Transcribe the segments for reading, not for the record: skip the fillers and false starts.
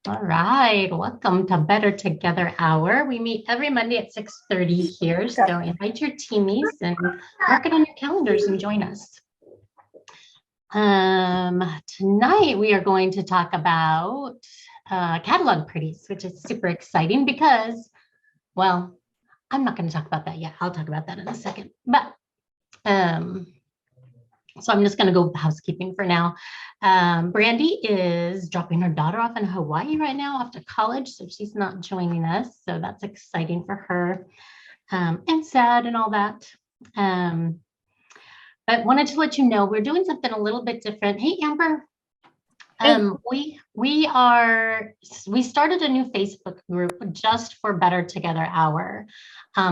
All right, welcome to Better Together Hour. We meet every Monday at 6:30 here, so invite your teamies and mark it on your calendars and join us. Tonight we are going to talk about catalog pretties, which is super exciting because, well, I'm not going to talk about that yet. I'll talk about that in a second. But so I'm just going to go with housekeeping for now. Brandy is dropping her daughter off in Hawaii right now off to college, so she's not joining us. So that's exciting for her and sad and all that. But wanted to let you know we're doing something a little bit different. Hey, Amber. We started a new Facebook group just for Better Together Hour.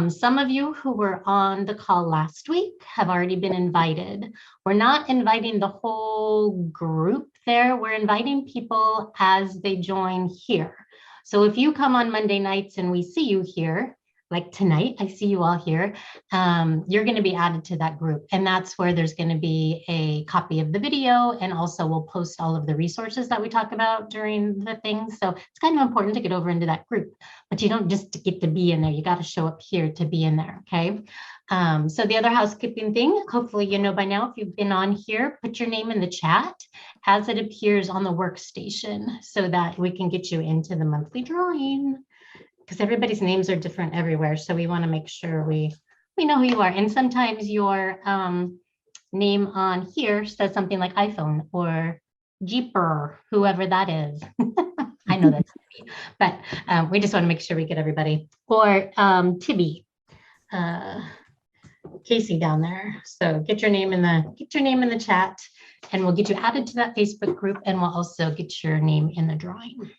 Some of you who were on the call last week have already been invited. We're not inviting the whole group there. We're inviting people as they join here. So if you come on Monday nights and we see you here, like tonight, I see you all here, you're going to be added to that group. And that's where there's going to be a copy of the video. And also we'll post all of the resources that we talk about during the thing. So it's kind of important to get over into that group, but you don't just get to be in there. You got to show up here to be in there. Okay. So the other housekeeping thing, hopefully, you know by now, if you've been on here, put your name in the chat as it appears on the workstation so that we can get you into the monthly drawing. Because everybody's names are different everywhere. So we want to make sure we know who you are. And sometimes your name on here says something like iPhone or Jeeper, whoever that is. I know that's me, but we just want to make sure we get everybody. Or Tibby, Casey down there. So get your name in the chat and we'll get you added to that Facebook group and we'll also get your name in the drawing.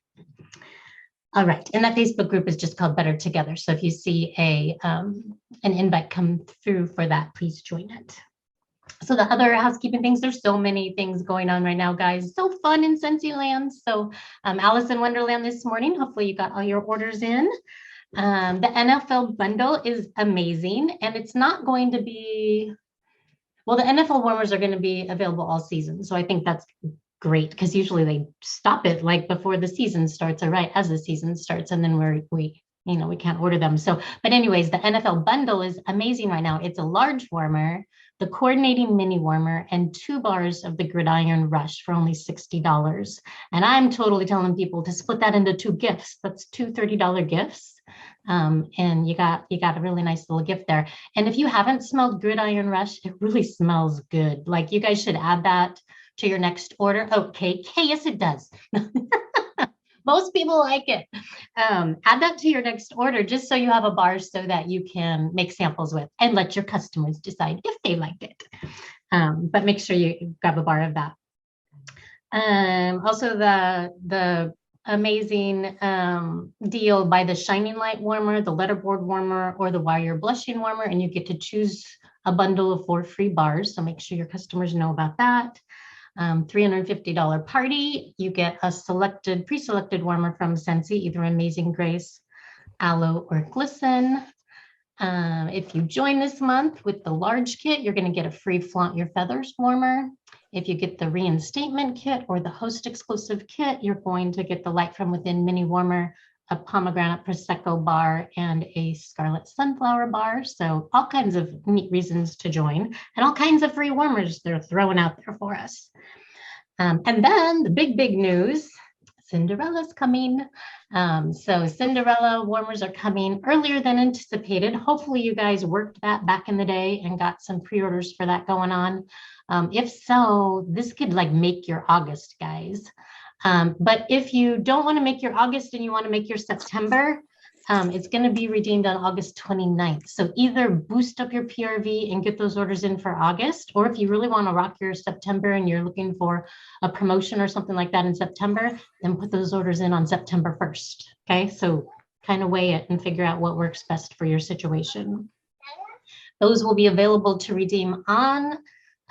All right, and that Facebook group is just called Better Together. So if you see an invite come through for that, please join it. So the other housekeeping things, there's so many things going on right now, guys. So fun in Scentsy Land. So Alice in Wonderland this morning. Hopefully you got all your orders in. The NFL bundle is amazing, and it's not going to be, well, the NFL warmers are going to be available all season. So I think that's great because usually they stop it like before the season starts or right as the season starts, and then we can't order them. So, but anyways, the NFL bundle is amazing right now. It's a large warmer, the coordinating mini warmer, and 2 bars of the Gridiron Rush for only $60. And I'm totally telling people to split that into 2 gifts. That's 2 $30 gifts. And you got a really nice little gift there. And if you haven't smelled Gridiron Rush, it really smells good. Like you guys should add that to your next order. Okay, yes, it does. Most people like it. Add that to your next order just so you have a bar so that you can make samples with and let your customers decide if they like it. But make sure you grab a bar of that. Also the amazing deal by the Shining Light warmer, the letterboard warmer, or the Wire Blushing warmer, and you get to choose a bundle of 4 free bars. So make sure your customers know about that. $350 party, you get a pre-selected warmer from Scentsy, either Amazing Grace, Aloe, or Glisten. If you join this month with the large kit, you're going to get a free Flaunt Your Feathers warmer. If you get the reinstatement kit or the host exclusive kit, you're going to get the Light from Within mini warmer, a pomegranate prosecco bar, and a scarlet sunflower bar. So all kinds of neat reasons to join and all kinds of free warmers they're throwing out there for us. And then the big news, Cinderella's coming. So Cinderella warmers are coming earlier than anticipated. Hopefully you guys worked that back in the day and got some pre-orders for that going on. If so, this could like make your August, guys. But if you don't want to make your August and you want to make your September, it's going to be redeemed on August 29th. So either boost up your PRV and get those orders in for August, or if you really want to rock your September and you're looking for a promotion or something like that in September, then put those orders in on September 1st. Okay, so kind of weigh it and figure out what works best for your situation. Those will be available to redeem on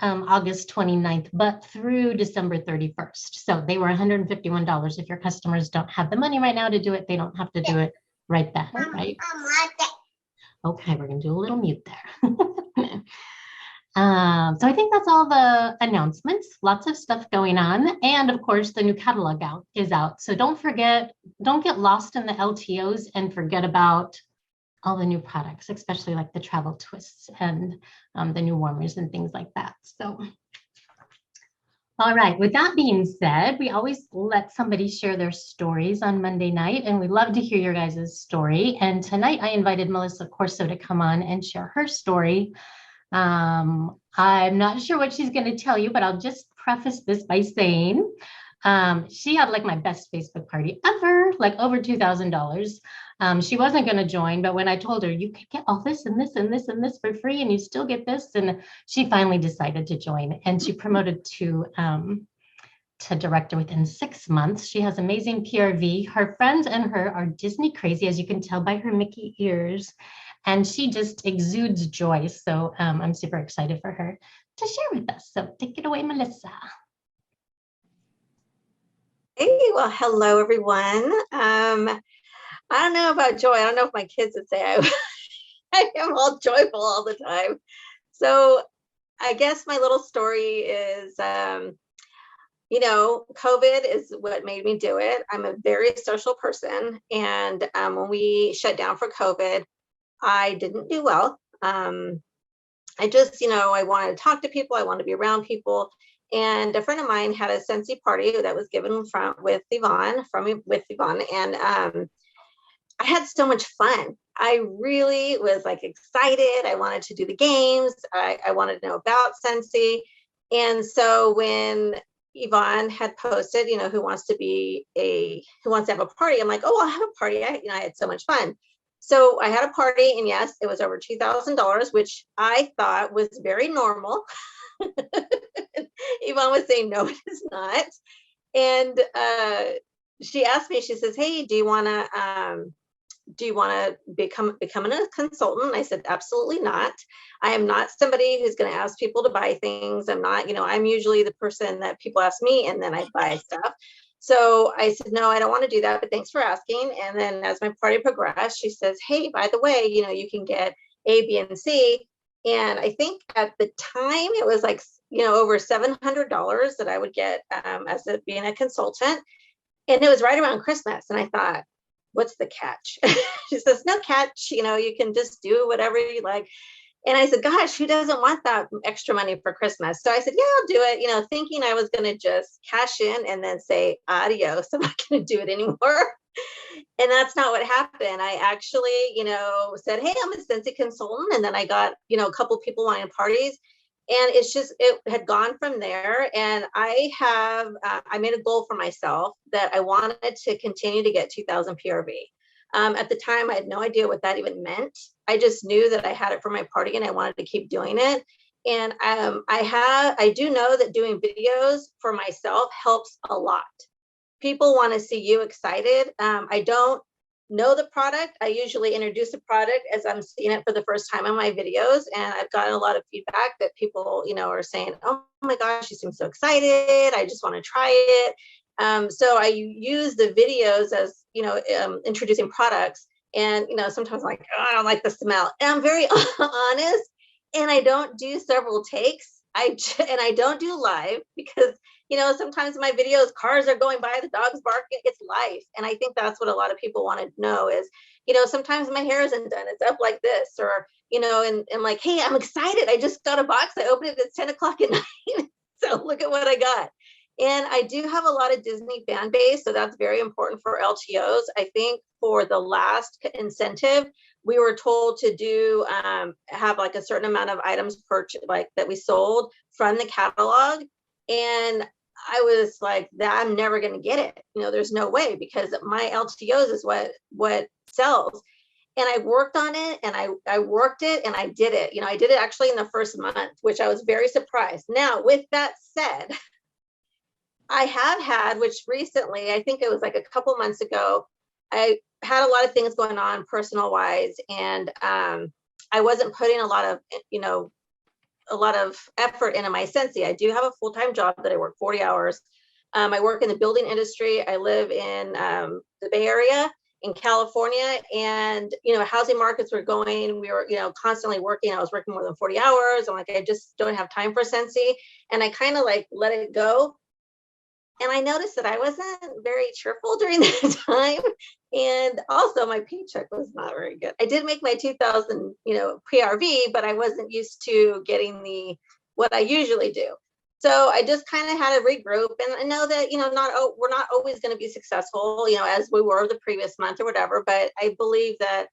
August 29th, but through December 31st. So they were $151. If your customers don't have the money right now to do it, they don't have to do it right then, right? Okay, we're gonna do a little mute there. So I think that's all the announcements, lots of stuff going on. And of course, the new catalog is out. So don't get lost in the LTOs and forget about all the new products, especially like the travel twists and the new warmers and things like that. So, all right, with that being said, we always let somebody share their stories on Monday night, and we love to hear your guys' story. And tonight I invited Melissa Corso to come on and share her story. I'm not sure what she's going to tell you, but I'll just preface this by saying she had like my best Facebook party ever, like over $2,000. She wasn't going to join, but when I told her you could get all this and this and this and this for free, and you still get this, and she finally decided to join, and she promoted to director within 6 months. She has amazing PRV. Her friends and her are Disney crazy, as you can tell by her Mickey ears, and she just exudes joy. So I'm super excited for her to share with us. So take it away, Melissa. Hey, well, hello, everyone. I don't know about joy. I don't know if my kids would say I am all joyful all the time. So I guess my little story is, COVID is what made me do it. I'm a very social person. And when we shut down for COVID, I didn't do well. I just, I wanted to talk to people. I wanted to be around people. And a friend of mine had a Scentsy party that was given with Yvonne, and I had so much fun. I really was like excited. I wanted to do the games. I wanted to know about Scentsy. And so when Yvonne had posted, who wants to have a party, I'm like, oh, I'll have a party. I had so much fun. So I had a party, and yes, it was over $2,000, which I thought was very normal. Yvonne was saying, no, it is not. And she asked me, she says, hey, do you want to become a consultant? I said, absolutely not. I am not somebody who's going to ask people to buy things. I'm not, I'm usually the person that people ask me and then I buy stuff. So I said, no, I don't want to do that, but thanks for asking. And then as my party progressed, she says, hey, by the way, you can get A, B, and C. And I think at the time it was like, over $700 that I would get being a consultant. And it was right around Christmas. And I thought, what's the catch? She says, no catch, you can just do whatever you like. And I said, gosh, who doesn't want that extra money for Christmas? So I said, yeah, I'll do it, thinking I was going to just cash in and then say, adios, I'm not going to do it anymore. And that's not what happened. I actually, said, hey, I'm a Scentsy consultant. And then I got, a couple people wanting parties. And it had gone from there. And I made a goal for myself that I wanted to continue to get 2,000 PRV. At the time, I had no idea what that even meant. I just knew that I had it for my party and I wanted to keep doing it. And I do know that doing videos for myself helps a lot. People want to see you excited. I don't know the product. I usually introduce a product as I'm seeing it for the first time in my videos. And I've gotten a lot of feedback that people, are saying, oh my gosh, you seem so excited. I just want to try it. So I use the videos as, introducing products. And, sometimes I'm like, oh, I don't like the smell. And I'm very honest. And I don't do several takes. I don't do live because, sometimes in my videos, cars are going by, the dog's barking, it's life. And I think that's what a lot of people want to know is, sometimes my hair isn't done, it's up like this, or, and like, hey, I'm excited. I just got a box. I opened it, it's 10 o'clock at night. So look at what I got. And I do have a lot of Disney fan base. So that's very important for LTOs. I think for the last incentive, we were told to do have like a certain amount of items purchased, like that we sold from the catalog. And I was like, that I'm never going to get it. There's no way, because my LTOs is what sells. And I worked on it and I worked it and I did it. I did it actually in the first month, which I was very surprised. Now, with that said, I have had, which recently, I think it was like a couple months ago, I had a lot of things going on personal wise. And I wasn't putting a lot of effort into my Scentsy. I do have a full-time job that I work 40 hours. I work in the building industry. I live in the Bay Area. in California, and housing markets were going, we were constantly working. I was working more than 40 hours. I'm like, I just don't have time for Scentsy, and I kind of like let it go. And I noticed that I wasn't very cheerful during that time. And also my paycheck was not very good. I did make my 2000, PRV, but I wasn't used to getting what I usually do. So I just kind of had to regroup, and I know that, we're not always going to be successful, as we were the previous month or whatever, but I believe that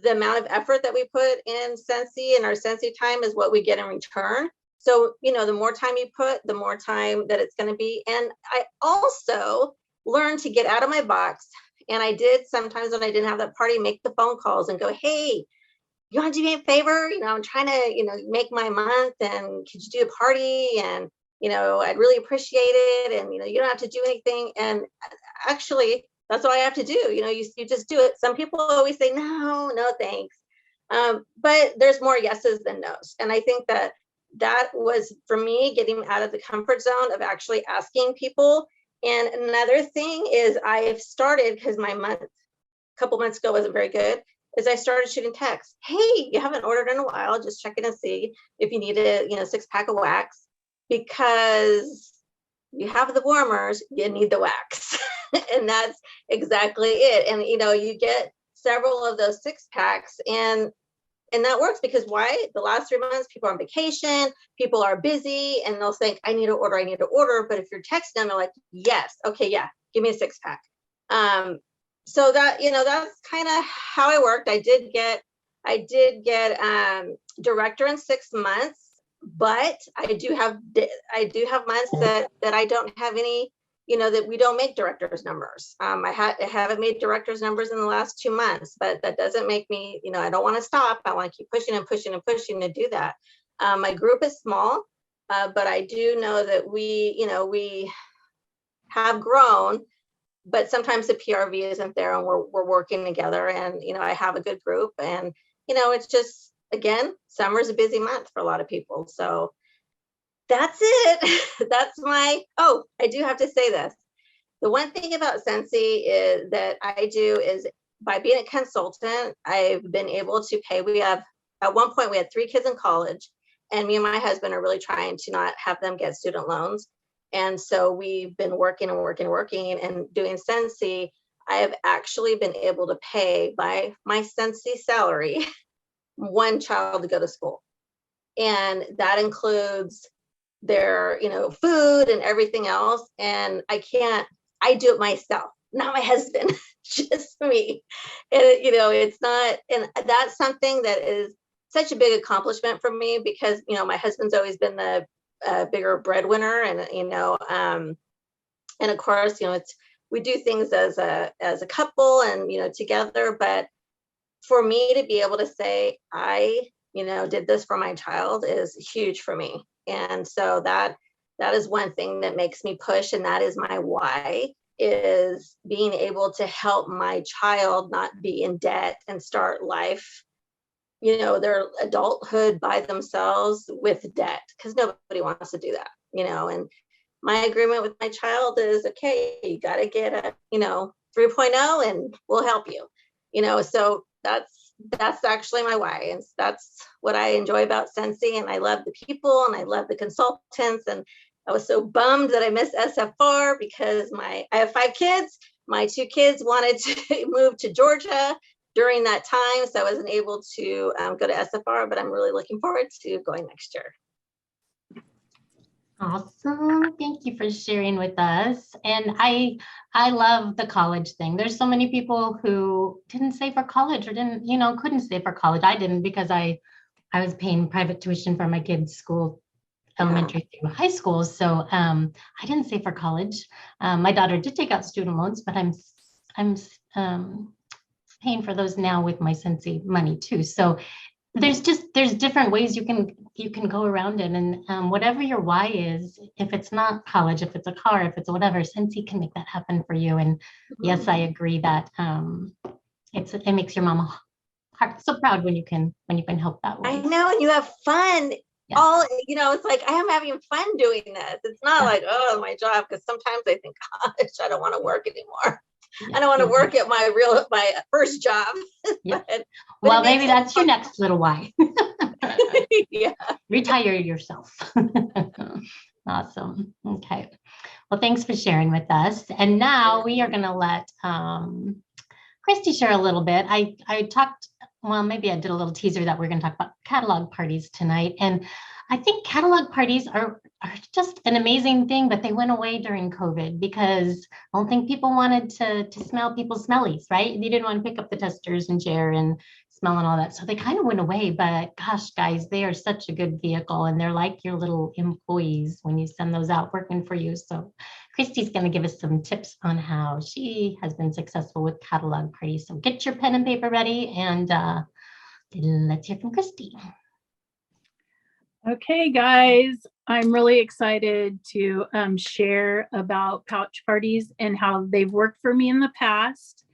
the amount of effort that we put in Scentsy and our Scentsy time is what we get in return. So, the more time you put, the more time that it's going to be. And I also learned to get out of my box. And I did sometimes when I didn't have that party, make the phone calls and go, hey, you want to do me a favor? I'm trying to, make my month, and could you do a party? And, I'd really appreciate it. And, you don't have to do anything. And actually, that's all I have to do. You just do it. Some people always say, no, thanks. But there's more yeses than nos. And I think that was, for me, getting out of the comfort zone of actually asking people. And another thing is I've started, because my month, a couple months ago wasn't very good, is I started shooting texts. Hey, you haven't ordered in a while, just checking to see if you need a 6-pack of wax, because you have the warmers, you need the wax. And that's exactly it. And, you get several of those 6-packs, and that works, because why? The last 3 months, people are on vacation, people are busy, and they'll think, I need to order. But if you're texting them, they're like, yes, okay, yeah, give me a 6-pack. So that, that's kind of how I worked. I did get director in 6 months, but I do have months that I don't have any, that we don't make director's numbers. I haven't made director's numbers in the last 2 months, but that doesn't make me, I don't want to stop. I want to keep pushing and pushing and pushing to do that. My group is small, but I do know that we have grown, but sometimes the PRV isn't there, and we're working together, and, I have a good group, and, it's just, again, summer's a busy month for a lot of people. So that's it. That's I do have to say this. The one thing about Scentsy is that I do is, by being a consultant, I've been able to pay. At one point, we had 3 kids in college, and me and my husband are really trying to not have them get student loans. And so we've been working and doing Scentsy. I have actually been able to pay by my Scentsy salary 1 child to go to school. And that includes their, food and everything else. And I do it myself, not my husband, just me. And, it's not, and that's something that is such a big accomplishment for me, because, my husband's always been the bigger breadwinner, and, and of course, we do things as a couple and, together, but for me to be able to say, I, did this for my child is huge for me. And so that is one thing that makes me push. And that is my why, is being able to help my child not be in debt and start life, their adulthood by themselves with debt, because nobody wants to do that, and my agreement with my child is, okay, you got to get a, 3.0 and we'll help you, so that's actually my why. And that's what I enjoy about Scentsy. And I love the people, and I love the consultants. And I was so bummed that I missed SFR, because I have 5 kids. My 2 kids wanted to move to Georgia during that time, so I wasn't able to go to SFR, but I'm really looking forward to going next year. Awesome. Thank you for sharing with us. And I love the college thing. There's so many people who didn't save for college, or couldn't save for college. I didn't, because I was paying private tuition for my kids' school, elementary through high school. So I didn't save for college. My daughter did take out student loans, but I'm paying for those now with my Scentsy money too. So there's different ways you can go around it, and whatever your why is, if it's not college, if it's a car, if it's whatever, Scentsy can make that happen for you. And yes, I agree that it makes your mama heart so proud when you can help that way. I know, and you have fun. Yeah. It's like, I am having fun doing this. It's not like, oh, my job, because sometimes I think, gosh, I don't want to work anymore. I don't want to work at my first job. Yeah. But Well, maybe that's your next little why. yeah. Retire yourself. Awesome. Okay. Well, thanks for sharing with us. And now we are going to let Christy share a little bit. I talked, well, maybe I did a little teaser that we're going to talk about catalog parties tonight. And I think catalog parties are just an amazing thing, but they went away during COVID because I don't think people wanted to smell people's smellies, right? They didn't want to pick up the testers and share and smell and all that. So they kind of went away, but gosh, guys, they are such a good vehicle and they're like your little employees when you send those out working for you. So Christy's going to give us some tips on how she has been successful with catalog parties. So get your pen and paper ready and let's hear from Christy. Okay, guys, I'm really excited to share about pouch parties and how they've worked for me in the past.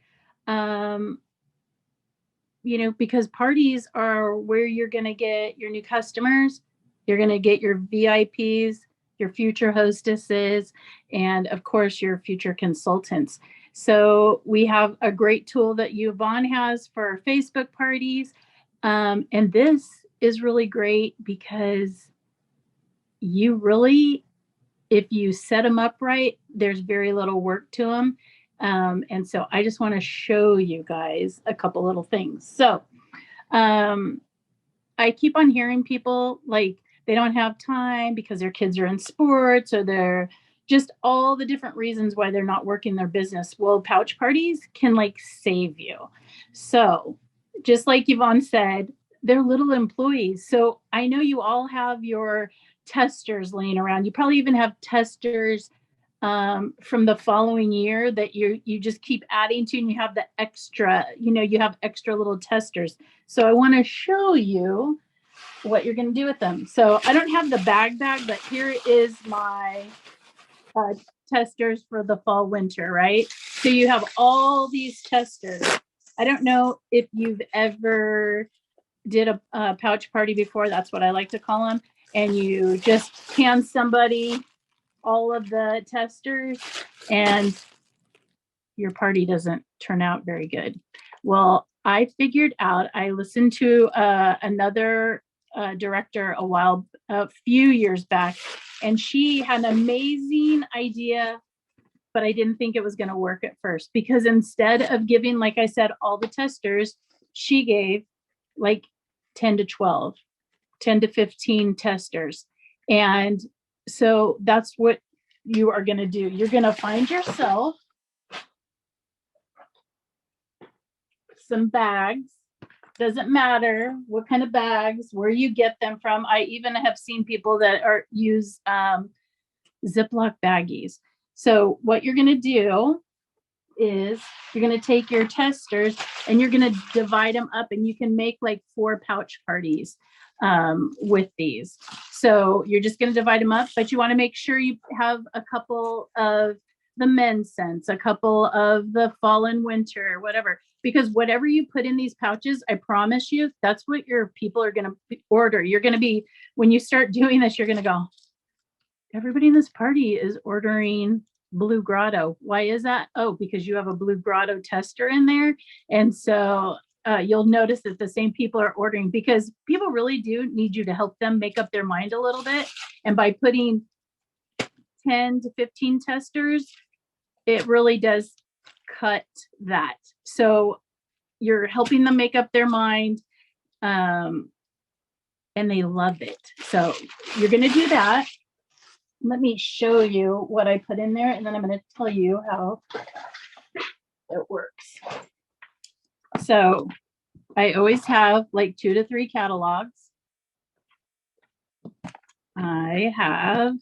Because parties are where you're going to get your new customers, you're going to get your VIPs, your future hostesses, and of course, your future consultants. So we have a great tool that Yvonne has for Facebook parties. And this is really great because you really, if you set them up right, there's very little work to them. And so I just want to show you guys a couple little things. So I keep on hearing people like they don't have time because their kids are in sports or they're just all the different reasons why they're not working their business. Well, pouch parties can like save you. So just like Yvonne said, they're little employees. So I know you all have your testers laying around. You probably even have testers from the following year that you just keep adding to, and you have the extra, you have extra little testers. So I want to show you what you're going to do with them. So I don't have the bag, but here is my testers for the fall winter, right? So you have all these testers. I don't know if you've ever did a pouch party before. That's what I like to call them. And you just hand somebody all of the testers and your party doesn't turn out very good. Well, I figured out, I listened to another director a few years back, and she had an amazing idea, but I didn't think it was going to work at first because instead of giving, like I said, all the testers, she gave like 10 to 15 testers. And so that's what you are going to do. You're going to find yourself some bags. Doesn't matter what kind of bags, where you get them from. I even have seen people that use Ziploc baggies. So what you're going to do is you're going to take your testers and you're going to divide them up, and you can make like 4 pouch parties with these. So you're just going to divide them up, but you want to make sure you have a couple of the men's scents, a couple of the fall and winter, whatever, because whatever you put in these pouches, I promise you, that's what your people are going to order. You're going to be, when you start doing this, you're going to go, everybody in this party is ordering Blue Grotto. Why is that? Oh, because you have a Blue Grotto tester in there. And so you'll notice that the same people are ordering, because people really do need you to help them make up their mind a little bit. And by putting 10 to 15 testers, it really does cut that. So you're helping them make up their mind, and they love it. So you're going to do that. Let me show you what I put in there, and then I'm going to tell you how it works. So I always have like 2 to 3 catalogs. I have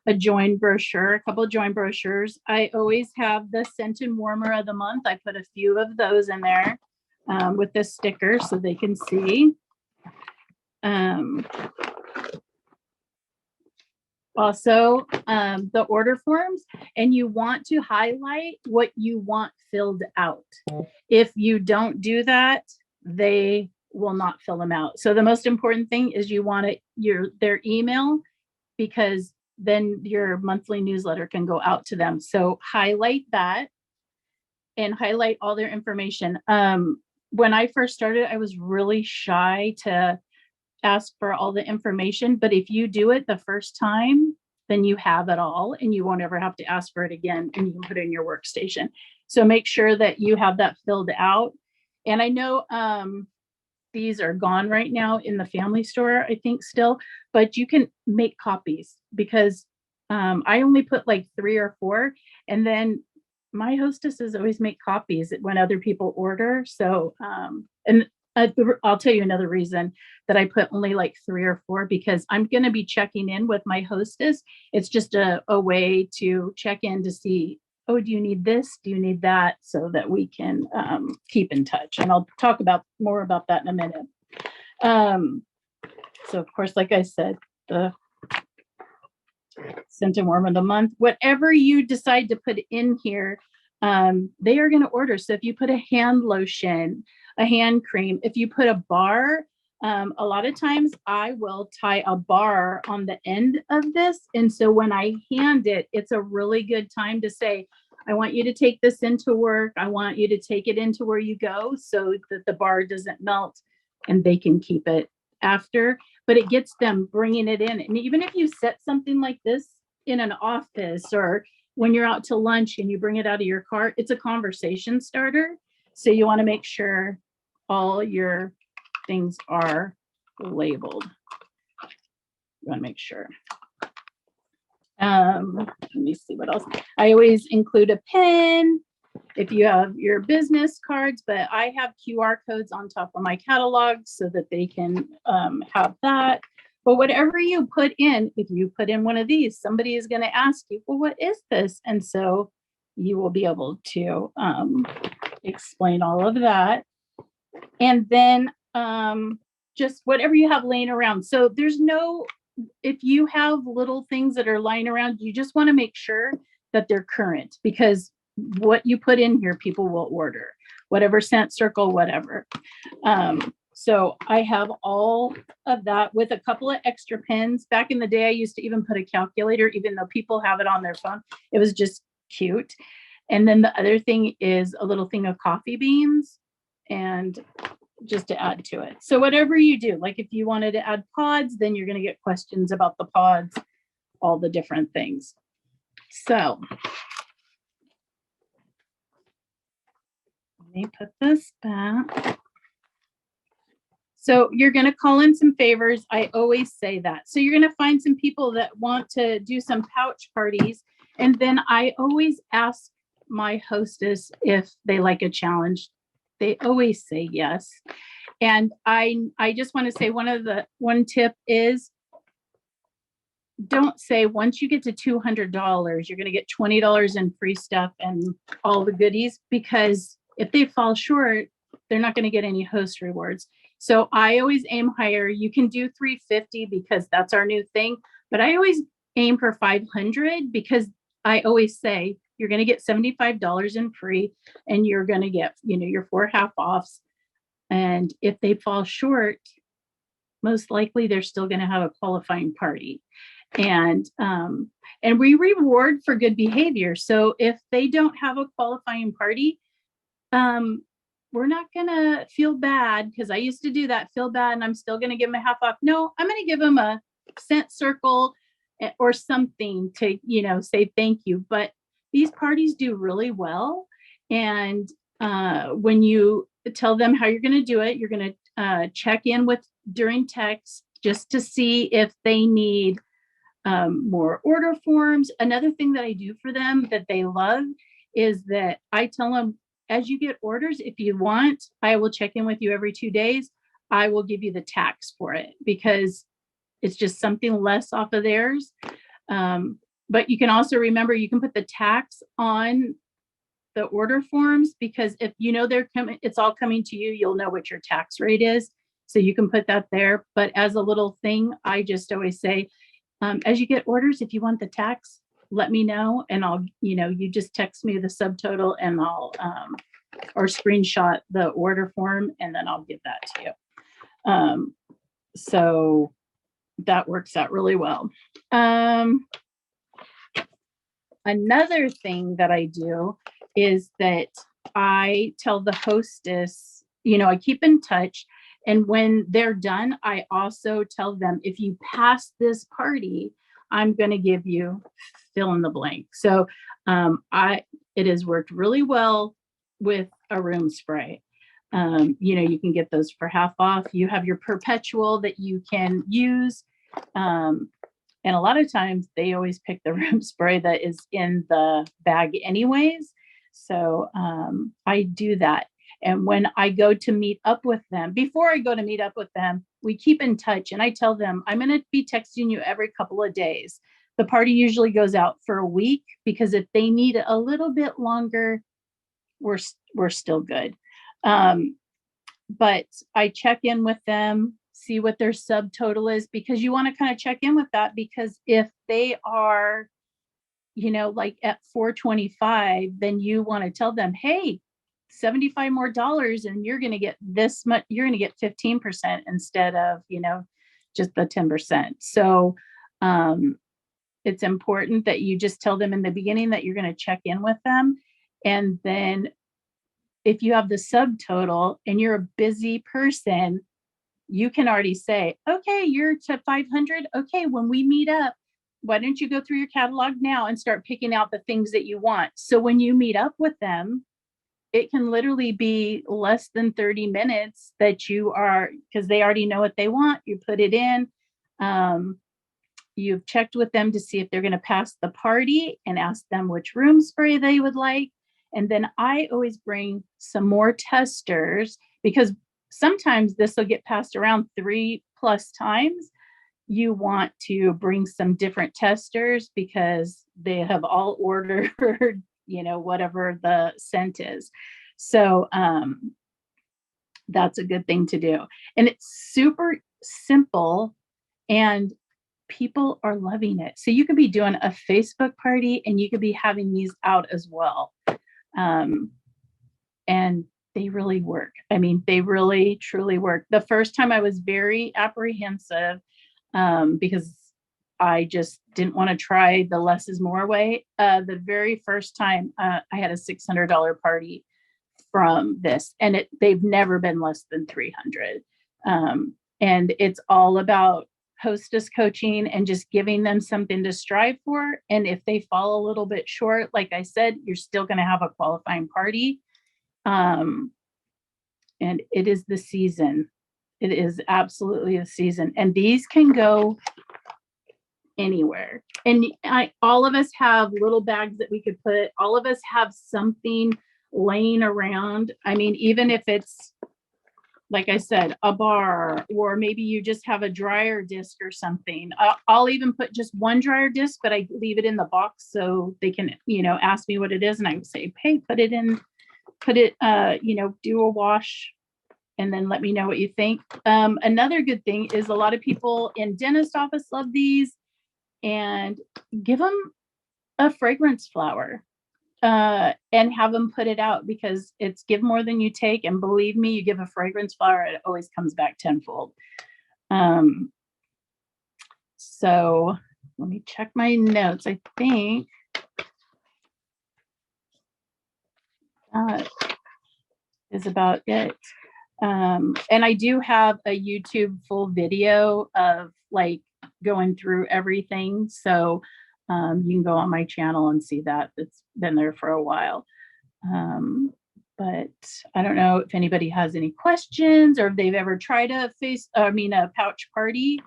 a join brochure, a couple of join brochures. I always have the scent and warmer of the month. I put a few of those in there with the sticker so they can see. Also, the order forms, and you want to highlight what you want filled out. If you don't do that, they will not fill them out. So the most important thing is you want their email, because then your monthly newsletter can go out to them. So highlight that. and highlight all their information. When I first started, I was really shy to ask for all the information, but if you do it the first time, then you have it all and you won't ever have to ask for it again, and you can put it in your workstation. So make sure that you have that filled out. And I know these are gone right now in the family store, I think still, but you can make copies, because I only put like 3 or 4, and then my hostesses always make copies when other people order. So, and I'll tell you another reason that I put only like 3 or 4, because I'm going to be checking in with my hostess. It's just a way to check in to see, oh, do you need this? Do you need that? So that we can keep in touch. And I'll talk more about that in a minute. So of course, like I said, the Scent and Warm of the Month, whatever you decide to put in here, they are going to order. So if you put a hand lotion, a hand cream, if you put a bar, a lot of times I will tie a bar on the end of this. And so when I hand it, it's a really good time to say, I want you to take this into work. I want you to take it into where you go, so that the bar doesn't melt and they can keep it after. But it gets them bringing it in. And even if you set something like this in an office, or when you're out to lunch and you bring it out of your car, it's a conversation starter. So you want to make sure all your things are labeled. You want to make sure. Let me see what else. I always include a pen if you have your business cards, but I have QR codes on top of my catalog so that they can have that. But whatever you put in, if you put in one of these, somebody is going to ask you, well, what is this? And so you will be able to explain all of that. And then just whatever you have laying around. So there's no, if you have little things that are lying around, you just want to make sure that they're current, because what you put in here, people will order, whatever scent circle, whatever. So I have all of that with a couple of extra pens. Back in the day, I used to even put a calculator, even though people have it on their phone. It was just cute. And then the other thing is a little thing of coffee beans, and just to add to it. So whatever you do, like if you wanted to add pods, then you're going to get questions about the pods, all the different things. So let me put this back. So you're going to call in some favors. I always say that. So you're going to find some people that want to do some pouch parties. And then I always ask my hostess if they like a challenge. They always say yes. And I just want to say one tip is, don't say once you get to $200, you're going to get $20 in free stuff and all the goodies, because if they fall short, they're not going to get any host rewards. So I always aim higher. You can do $350 because that's our new thing, but I always aim for $500, because I always say you're going to get $75 in free, and you're going to get, your 4 half-offs. And if they fall short, most likely they're still going to have a qualifying party. And we reward for good behavior. So if they don't have a qualifying party, we're not going to feel bad, because I used to do that, feel bad, and I'm still going to give them a half off. No, I'm going to give them a scent circle or something to, say thank you. But these parties do really well. And when you tell them how you're going to do it, you're going to check in during text just to see if they need more order forms. Another thing that I do for them that they love is that I tell them, as you get orders, if you want, I will check in with you every 2 days. I will give you the tax for it, because it's just something less off of theirs. But you can also remember, you can put the tax on the order forms, because if they're coming, it's all coming to you, you'll know what your tax rate is. So you can put that there. But as a little thing, I just always say, as you get orders, if you want the tax, let me know, and I'll, you just text me the subtotal, and I'll, or screenshot the order form, and then I'll give that to you. So that works out really well. Another thing that I do is that I tell the hostess, I keep in touch. And when they're done, I also tell them, if you pass this party, I'm going to give you fill in the blank. So it has worked really well with a room spray. You can get those for half off. You have your perpetual that you can use. And a lot of times they always pick the room spray that is in the bag anyways. So I do that. And when I go to meet up with them, before I go to meet up with them, we keep in touch. And I tell them, I'm going to be texting you every couple of days. The party usually goes out for a week, because if they need a little bit longer, we're still good. But I check in with them, see what their subtotal is, because you want to kind of check in with that, because if they are, like at 425, then you want to tell them, hey, $75 more, and you're going to get this much, you're going to get 15% instead of, just the 10%. So it's important that you just tell them in the beginning that you're going to check in with them. And then if you have the subtotal and you're a busy person, you can already say, okay, you're to 500. Okay, when we meet up, why don't you go through your catalog now and start picking out the things that you want? So when you meet up with them, it can literally be less than 30 minutes that you are, because they already know what they want. You put it in. You've checked with them to see if they're going to pass the party and ask them which room spray they would like. And then I always bring some more testers, because sometimes this will get passed around 3+ times. You want to bring some different testers because they have all ordered, whatever the scent is. So that's a good thing to do. And it's super simple and people are loving it. So you could be doing a Facebook party and you could be having these out as well. And they really work. I mean, they really, truly work. The first time I was very apprehensive because I just didn't want to try the less is more way. The very first time I had a $600 party from this, and they've never been less than 300. And it's all about hostess coaching and just giving them something to strive for. And if they fall a little bit short, like I said, you're still going to have a qualifying party. And it is the season. It is absolutely the season. And these can go anywhere. And all of us have little bags that we could put. All of us have something laying around. I mean, even if it's, like I said, a bar, or maybe you just have a dryer disc or something. I'll even put just one dryer disc, but I leave it in the box so they can, ask me what it is. And I would say, hey, put it, do a wash and then let me know what you think. Another good thing is a lot of people in dentist office love these, and give them a fragrance flower. And have them put it out, because it's give more than you take. And believe me, you give a fragrance flower, it always comes back tenfold. So let me check my notes. I think that is about it. And I do have a YouTube full video of like going through everything. So you can go on my channel and see that. It's been there for a while. But I don't know if anybody has any questions, or if they've ever tried a pouch party.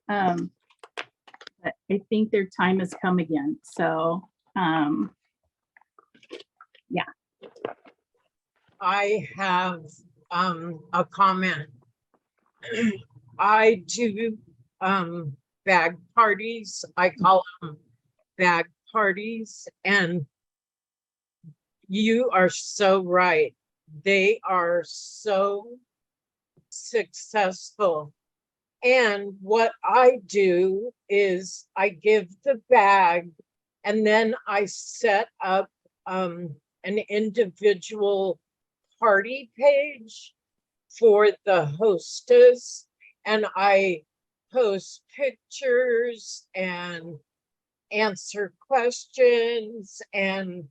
But I think their time has come again. So yeah. I have a comment. I do bag parties. I call them bag parties, and you are so right. They are so successful. And what I do is I give the bag, and then I set up an individual party page for the hostess, and I post pictures and answer questions, and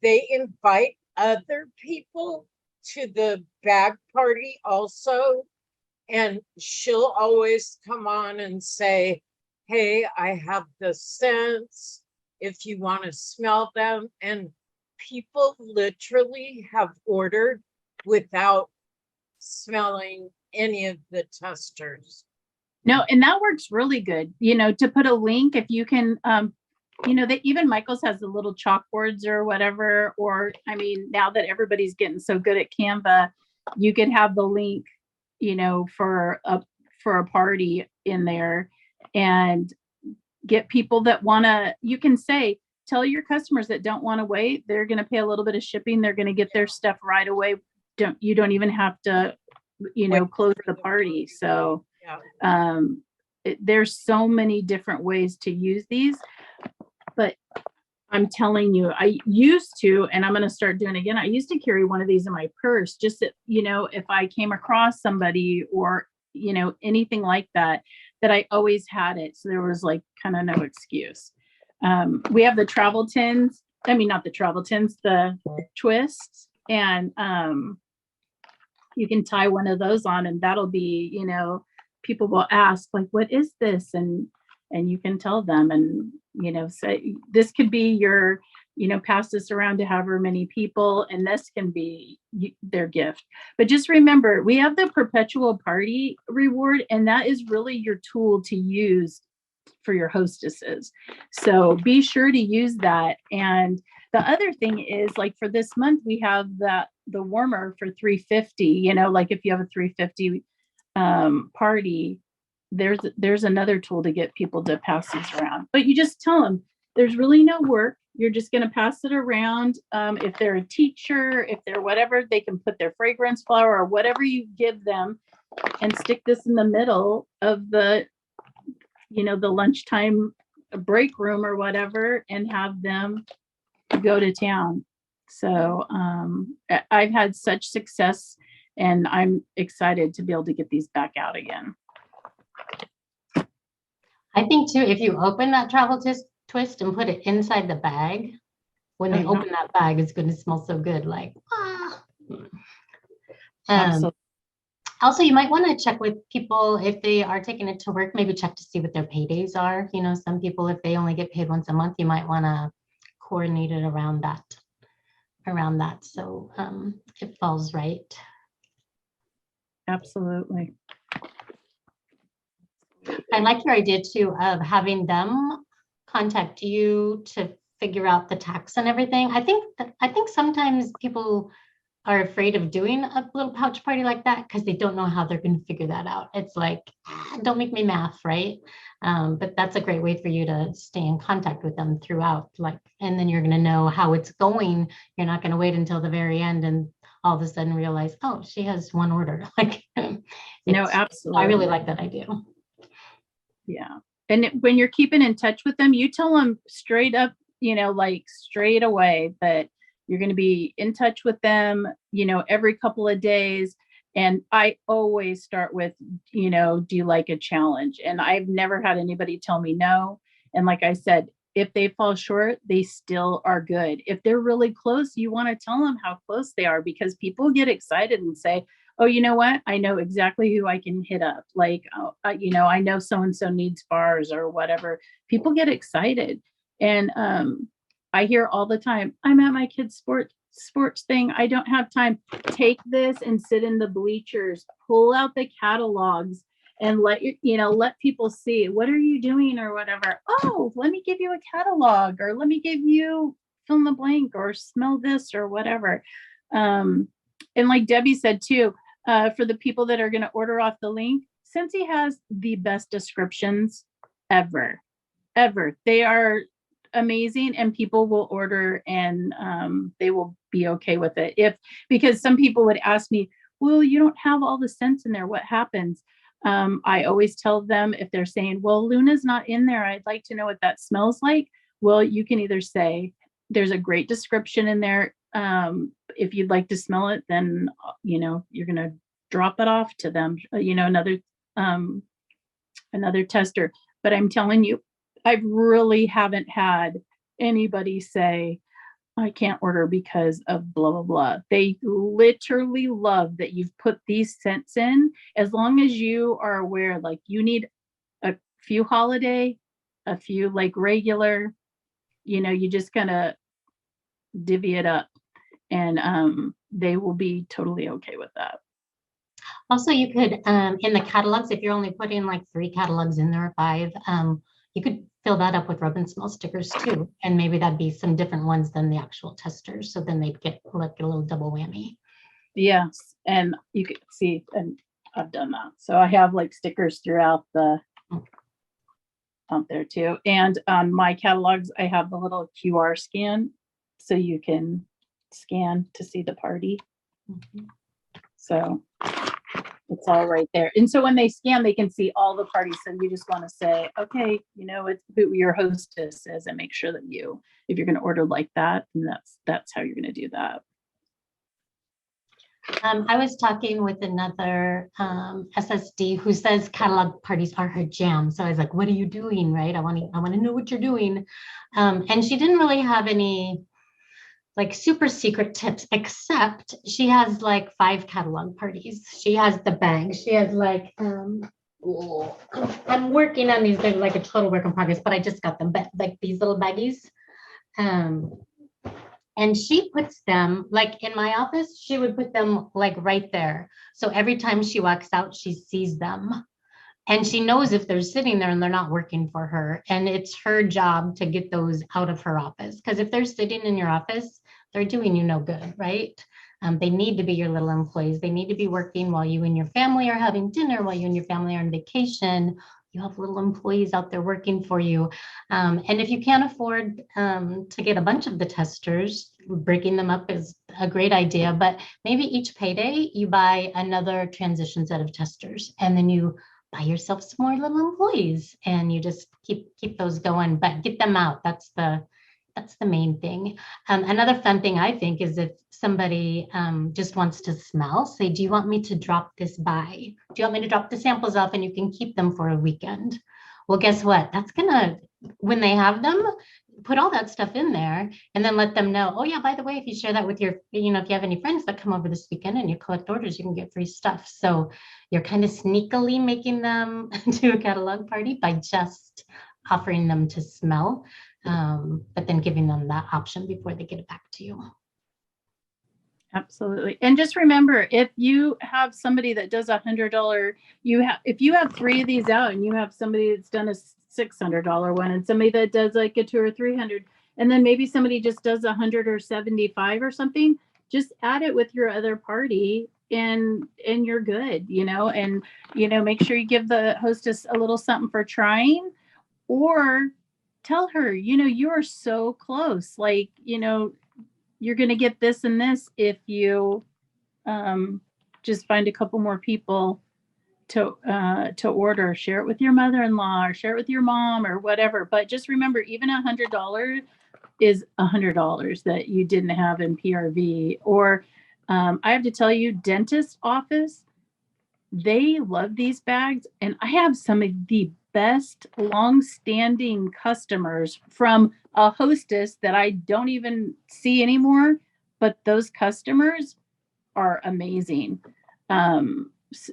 they invite other people to the bag party also. And she'll always come on and say, hey, I have the scents if you want to smell them. And people literally have ordered without smelling any of the testers. No, and that works really good. To put a link, if you can, that even Michael's has the little chalkboards or whatever, or I mean, now that everybody's getting so good at Canva, you could have the link, for a party in there and get people that you can say, tell your customers that don't want to wait, they're going to pay a little bit of shipping. They're going to get their stuff right away. You don't even have to, close the party. So Yeah. there's so many different ways to use these, but I'm telling you, I used to, and I'm going to start doing it again. I used to carry one of these in my purse, just that, if I came across somebody or, anything like that, that I always had it. So there was like kind of no excuse. We have the travel tins. I mean, not the travel tins, the twists, and you can tie one of those on, and that'll be, people will ask like, what is this? And you can tell them and, say, this could be your, pass this around to however many people, and this can be their gift. But just remember, we have the perpetual party reward, and that is really your tool to use for your hostesses. So be sure to use that. And the other thing is, like, for this month, we have the warmer for $350, like if you have a $350 party, there's another tool to get people to pass these around. But you just tell them there's really no work. You're just going to pass it around. If they're a teacher, if they're whatever, they can put their fragrance flower or whatever you give them and stick this in the middle of the lunchtime break room or whatever, and have them go to town. So I've had such success, and I'm excited to be able to get these back out again. I think too, if you open that travel twist and put it inside the bag, when they open that bag, it's going to smell so good. Like, Absolutely. Also, you might want to check with people if they are taking it to work, maybe check to see what their paydays are. Some people, if they only get paid once a month, you might want to coordinate it around that. So it falls right. Absolutely. I like your idea too of having them contact you to figure out the tax and everything. I think sometimes people are afraid of doing a little pouch party like that because they don't know how they're going to figure that out. It's like, don't make me math, right? But that's a great way for you to stay in contact with them throughout, and then you're going to know how it's going. You're not going to wait until the very end and all of a sudden realize, oh, she has one order. No, absolutely. I really like that idea. Yeah. And when you're keeping in touch with them, you tell them straight up, straight away that you're going to be in touch with them, every couple of days. And I always start with, do you like a challenge? And I've never had anybody tell me no. And like I said, if they fall short, they still are good. If they're really close, you want to tell them how close they are, because people get excited and say, oh, you know what? I know exactly who I can hit up. Like, I know so-and-so needs bars or whatever. People get excited. And I hear all the time, I'm at my kid's sports thing. I don't have time. Take this and sit in the bleachers, pull out the catalogs and let people see, what are you doing or whatever. Oh, let me give you a catalog, or let me give you fill in the blank, or smell this or whatever. And like Debbie said too, for the people that are going to order off the link, Scentsy has the best descriptions ever. They are amazing, and people will order and they will be okay with it. Because some people would ask me, well, you don't have all the scents in there, what happens? I always tell them, if they're saying, well, Luna's not in there, I'd like to know what that smells like. Well, you can either say, there's a great description in there. If you'd like to smell it, then, you're going to drop it off to them, another tester. But I'm telling you, I really haven't had anybody say, I can't order because of blah, blah, blah. They literally love that you've put these scents in, as long as you are aware, like you need a few holiday, a few like regular, you just gonna divvy it up, and they will be totally okay with that. Also, you could, in the catalogs, if you're only putting like 3 catalogs in there or 5, you could fill that up with rub and smell stickers too. And maybe that'd be some different ones than the actual testers. So then they'd get like a little double whammy. Yes, and you can see, and I've done that. So I have like stickers throughout out there too. And on my catalogs, I have the little QR scan, so you can scan to see the party. Mhm. So it's all right there. And so when they scan, they can see all the parties. So you just want to say, okay, it's who your hostess is, and make sure that if you're going to order like that, then that's how you're going to do that. I was talking with another SSD who says catalog parties are her jam. So I was like, what are you doing? Right. I want to know what you're doing. And she didn't really have any like super secret tips, except she has like 5 catalog parties. She has the bags. She has like, I'm working on these. They're like a total work in progress, but I just got them, like these little baggies. And she puts them like in my office, she would put them like right there. So every time she walks out, she sees them. And she knows if they're sitting there and they're not working for her. And it's her job to get those out of her office. Because if they're sitting in your office, they're doing you no good, right? They need to be your little employees. They need to be working while you and your family are having dinner, while you and your family are on vacation. You have little employees out there working for you. And if you can't afford to get a bunch of the testers, breaking them up is a great idea. But maybe each payday, you buy another transition set of testers. And then you buy yourself some more little employees, and you just keep those going, but get them out. That's the main thing. Another fun thing I think is if somebody just wants to smell, say, do you want me to drop this by? Do you want me to drop the samples off and you can keep them for a weekend? Well, guess what? That's gonna, when they have them, put all that stuff in there and then let them know, oh yeah, by the way, if you share that with your, if you have any friends that come over this weekend and you collect orders, you can get free stuff. So you're kind of sneakily making them do a catalog party by just offering them to smell, but then giving them that option before they get it back to you. Absolutely. And just remember, if you have somebody that does $100, if you have 3 of these out and you have somebody that's done a $600 one and somebody that does like a 200 or 300, and then maybe somebody just does 100 or 75 or something, just add it with your other party and you're good, and make sure you give the hostess a little something for trying, or tell her, you are so close, like, you're going to get this and this if you just find a couple more people to order. Share it with your mother-in-law or share it with your mom or whatever. But just remember, even $100 is $100 that you didn't have in PRV. Or I have to tell you, dentist office, they love these bags. And I have some of the best long-standing customers from a hostess that I don't even see anymore, but those customers are amazing. And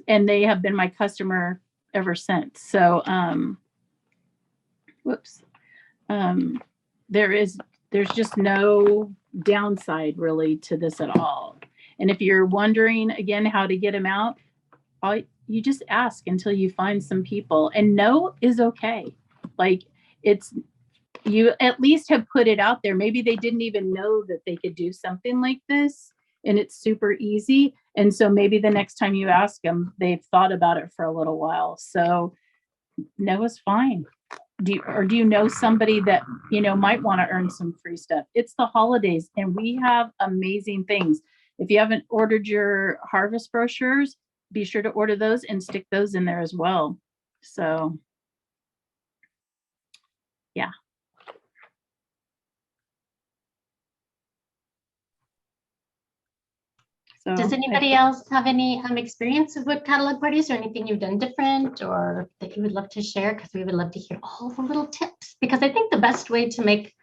they have been my customer ever since. So, there's just no downside really to this at all. And if you're wondering again how to get them out, you just ask until you find some people, and no is okay. Like, you at least have put it out there. Maybe they didn't even know that they could do something like this, and it's super easy. And so maybe the next time you ask them, they've thought about it for a little while. So no is fine. Do you know somebody that, might want to earn some free stuff? It's the holidays and we have amazing things. If you haven't ordered your harvest brochures, be sure to order those and stick those in there as well. So, yeah. So, does anybody else have any experience with catalog parties or anything you've done different or that you would love to share? Because we would love to hear all the little tips, because I think the best way to make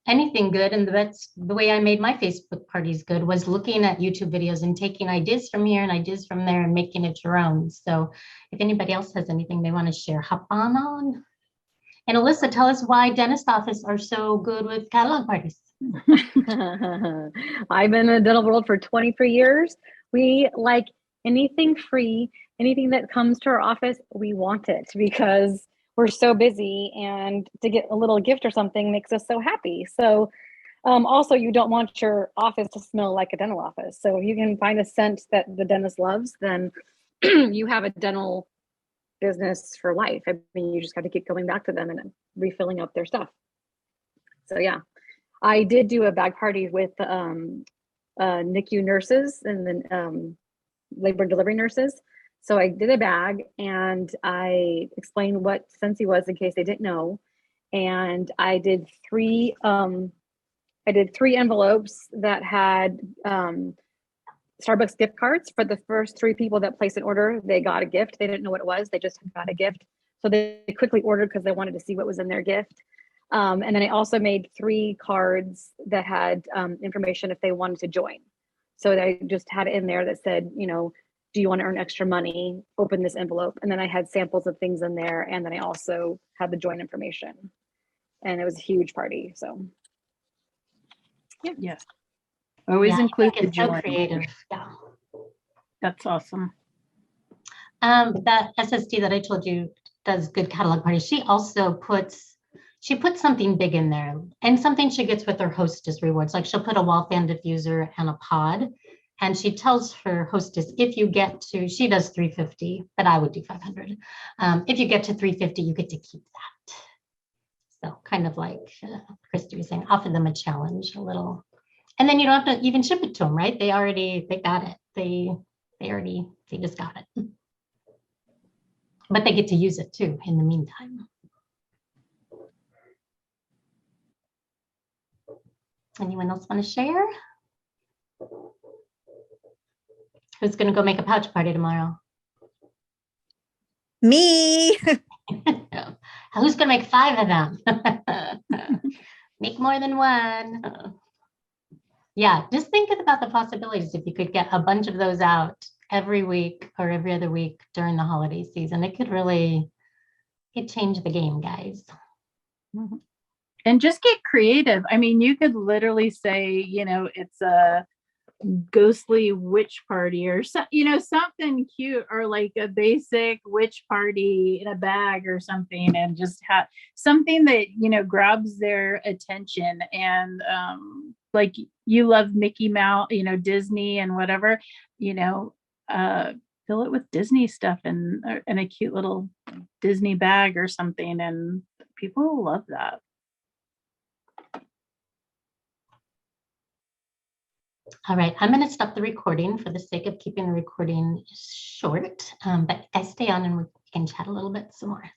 anything good. And that's the way I made my Facebook parties good, was looking at YouTube videos and taking ideas from here and ideas from there and making it your own. So if anybody else has anything they want to share, hop on. And Alyssa, tell us why dentist office are so good with catalog parties. I've been in the dental world for 23 years. We like anything free, anything that comes to our office, we want it because we're so busy, and to get a little gift or something makes us so happy. So also, you don't want your office to smell like a dental office. So if you can find a scent that the dentist loves, then you have a dental business for life. I mean, you just got to keep going back to them and refilling up their stuff. So yeah, I did do a bag party with NICU nurses and then labor and delivery nurses. So I did a bag and I explained what Scentsy was in case they didn't know. And I did three envelopes that had Starbucks gift cards for the first 3 people that placed an order. They got a gift. They didn't know what it was. They just got a gift. So they quickly ordered because they wanted to see what was in their gift. And then I also made 3 cards that had information if they wanted to join. So I just had it in there that said, you know, do you want to earn extra money? Open this envelope. And then I had samples of things in there. And then I also had the join information. And it was a huge party. So Yes. Always Yeah, I include think the it's so joy. creative. Yeah. That's awesome. That SSD that I told you does good catalog parties. She also puts something big in there, and something she gets with her hostess rewards. Like she'll put a wall fan diffuser and a pod, and she tells her hostess, if you get to, she does 350, but I would do 500. If you get to 350, you get to keep that. So kind of like Christy was saying, offer them a challenge, a little, and then you don't have to even ship it to them, right? They got it. They just got it. But they get to use it too in the meantime. Anyone else want to share? Who's going to go make a pouch party tomorrow? Me. Who's going to make 5 of them? Make more than one. Yeah, just thinking about the possibilities. If you could get a bunch of those out every week or every other week during the holiday season, it could change the game, guys. Mhm. And just get creative. I mean, you could literally say, you know, it's a ghostly witch party or something cute, or like a basic witch party in a bag or something, and just have something that, you know, grabs their attention. And like you love Mickey Mouse, you know, Disney and whatever, you know, fill it with Disney stuff and a cute little Disney bag or something, and people love that. All right, I'm going to stop the recording for the sake of keeping the recording short, but guys stay on and we can chat a little bit some more.